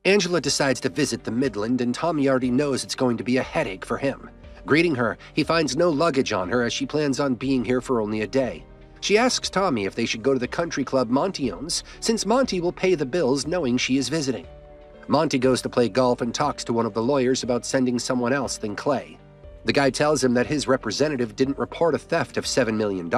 Angela decides to visit the Midland, and Tommy already knows it's going to be a headache for him. Greeting her, he finds no luggage on her as she plans on being here for only a day. She asks Tommy if they should go to the country club Monty owns, since Monty will pay the bills knowing she is visiting. Monty goes to play golf and talks to one of the lawyers about sending someone else than Clay. The guy tells him that his representative didn't report a theft of $7 million.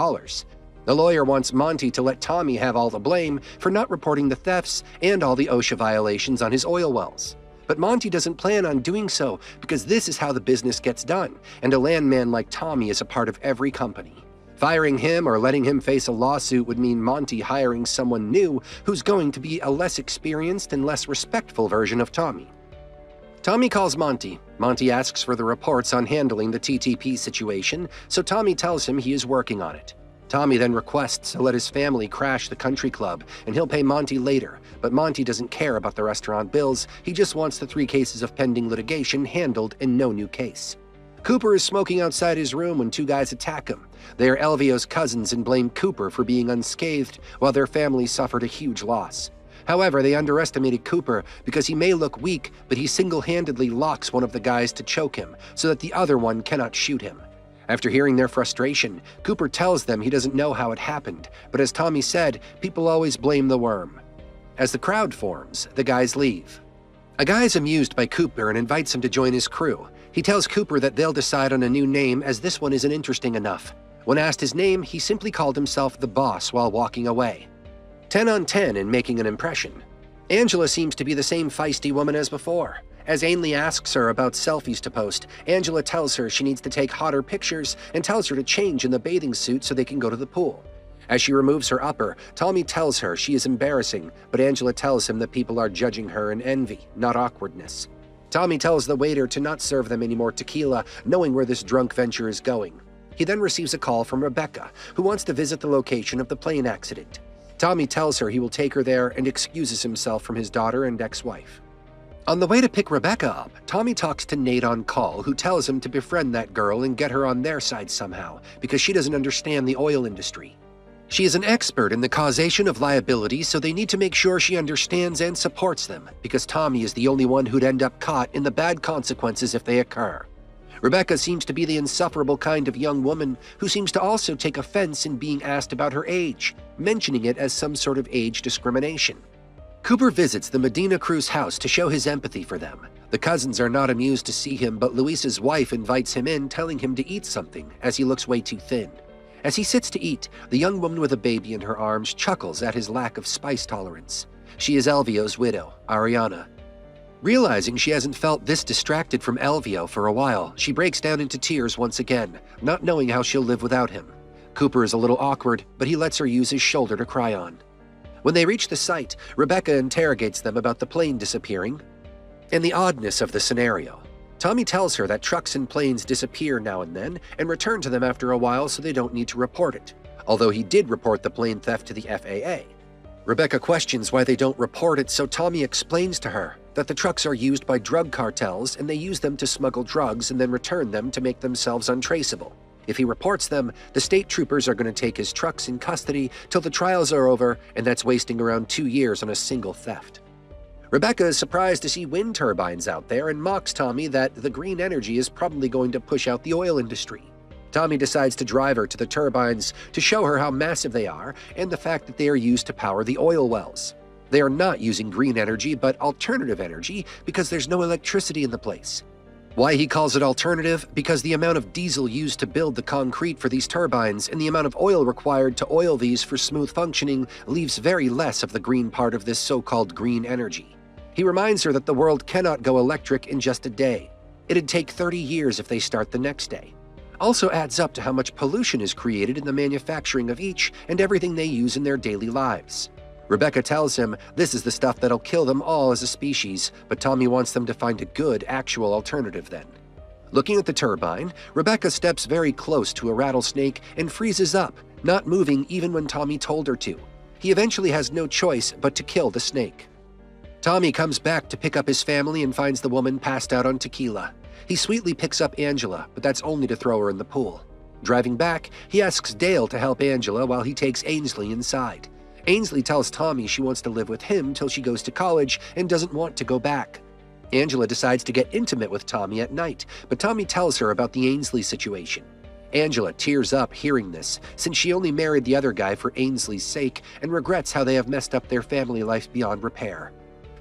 The lawyer wants Monty to let Tommy have all the blame for not reporting the thefts and all the OSHA violations on his oil wells. But Monty doesn't plan on doing so because this is how the business gets done, and a landman like Tommy is a part of every company. Firing him or letting him face a lawsuit would mean Monty hiring someone new who's going to be a less experienced and less respectful version of Tommy. Tommy calls Monty. Monty asks for the reports on handling the TTP situation, so Tommy tells him he is working on it. Tommy then requests to let his family crash the country club, and he'll pay Monty later, but Monty doesn't care about the restaurant bills. He just wants the 3 cases of pending litigation handled and no new case. Cooper is smoking outside his room when 2 guys attack him. They are Elvio's cousins and blame Cooper for being unscathed while their family suffered a huge loss. However, they underestimated Cooper because he may look weak, but he single-handedly locks one of the guys to choke him so that the other one cannot shoot him. After hearing their frustration, Cooper tells them he doesn't know how it happened, but as Tommy said, people always blame the worm. As the crowd forms, the guys leave. A guy is amused by Cooper and invites him to join his crew. He tells Cooper that they'll decide on a new name as this one isn't interesting enough. When asked his name, he simply called himself the Boss while walking away. 10 on 10 in making an impression. Angela seems to be the same feisty woman as before. As Ainley asks her about selfies to post, Angela tells her she needs to take hotter pictures and tells her to change in the bathing suit so they can go to the pool. As she removes her upper, Tommy tells her she is embarrassing, but Angela tells him that people are judging her in envy, not awkwardness. Tommy tells the waiter to not serve them any more tequila, knowing where this drunk venture is going. He then receives a call from Rebecca, who wants to visit the location of the plane accident. Tommy tells her he will take her there and excuses himself from his daughter and ex-wife. On the way to pick Rebecca up, Tommy talks to Nate on call, who tells him to befriend that girl and get her on their side somehow, because she doesn't understand the oil industry. She is an expert in the causation of liability, so they need to make sure she understands and supports them, because Tommy is the only one who'd end up caught in the bad consequences if they occur. Rebecca seems to be the insufferable kind of young woman who seems to also take offense in being asked about her age, mentioning it as some sort of age discrimination. Cooper visits the Medina crew's house to show his empathy for them. The cousins are not amused to see him, but Luis's wife invites him in, telling him to eat something, as he looks way too thin. As he sits to eat, the young woman with a baby in her arms chuckles at his lack of spice tolerance. She is Elvio's widow, Ariana. Realizing she hasn't felt this distracted from Elvio for a while, she breaks down into tears once again, not knowing how she'll live without him. Cooper is a little awkward, but he lets her use his shoulder to cry on. When they reach the site, Rebecca interrogates them about the plane disappearing and the oddness of the scenario. Tommy tells her that trucks and planes disappear now and then and return to them after a while so they don't need to report it, although he did report the plane theft to the FAA. Rebecca questions why they don't report it, so Tommy explains to her that the trucks are used by drug cartels and they use them to smuggle drugs and then return them to make themselves untraceable. If he reports them, the state troopers are going to take his trucks in custody till the trials are over, and that's wasting around 2 years on a single theft. Rebecca is surprised to see wind turbines out there and mocks Tommy that the green energy is probably going to push out the oil industry. Tommy decides to drive her to the turbines to show her how massive they are and the fact that they are used to power the oil wells. They are not using green energy, but alternative energy because there's no electricity in the place. Why he calls it alternative? Because the amount of diesel used to build the concrete for these turbines and the amount of oil required to oil these for smooth functioning leaves very less of the green part of this so-called green energy. He reminds her that the world cannot go electric in just a day. It'd take 30 years if they start the next day. Also adds up to how much pollution is created in the manufacturing of each and everything they use in their daily lives. Rebecca tells him this is the stuff that'll kill them all as a species, but Tommy wants them to find a good, actual alternative then. Looking at the turbine, Rebecca steps very close to a rattlesnake and freezes up, not moving even when Tommy told her to. He eventually has no choice but to kill the snake. Tommy comes back to pick up his family and finds the woman passed out on tequila. He sweetly picks up Angela, but that's only to throw her in the pool. Driving back, he asks Dale to help Angela while he takes Ainsley inside. Ainsley tells Tommy she wants to live with him till she goes to college and doesn't want to go back. Angela decides to get intimate with Tommy at night, but Tommy tells her about the Ainsley situation. Angela tears up hearing this, since she only married the other guy for Ainsley's sake and regrets how they have messed up their family life beyond repair.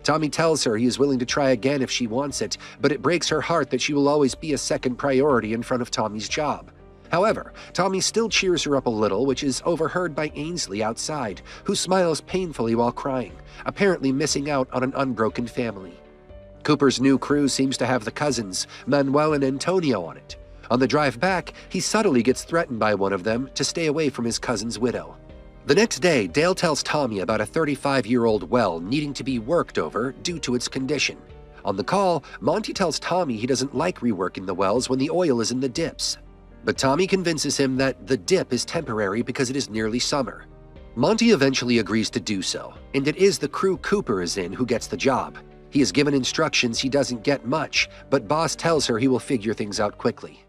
Tommy tells her he is willing to try again if she wants it, but it breaks her heart that she will always be a second priority in front of Tommy's job. However, Tommy still cheers her up a little, which is overheard by Ainsley outside, who smiles painfully while crying, apparently missing out on an unbroken family. Cooper's new crew seems to have the cousins, Manuel and Antonio, on it. On the drive back, he subtly gets threatened by one of them to stay away from his cousin's widow. The next day, Dale tells Tommy about a 35-year-old well needing to be worked over due to its condition. On the call, Monty tells Tommy he doesn't like reworking the wells when the oil is in the dips. But Tommy convinces him that the dip is temporary because it is nearly summer. Monty eventually agrees to do so, and it is the crew Cooper is in who gets the job. He is given instructions he doesn't get much, but Boss tells her he will figure things out quickly.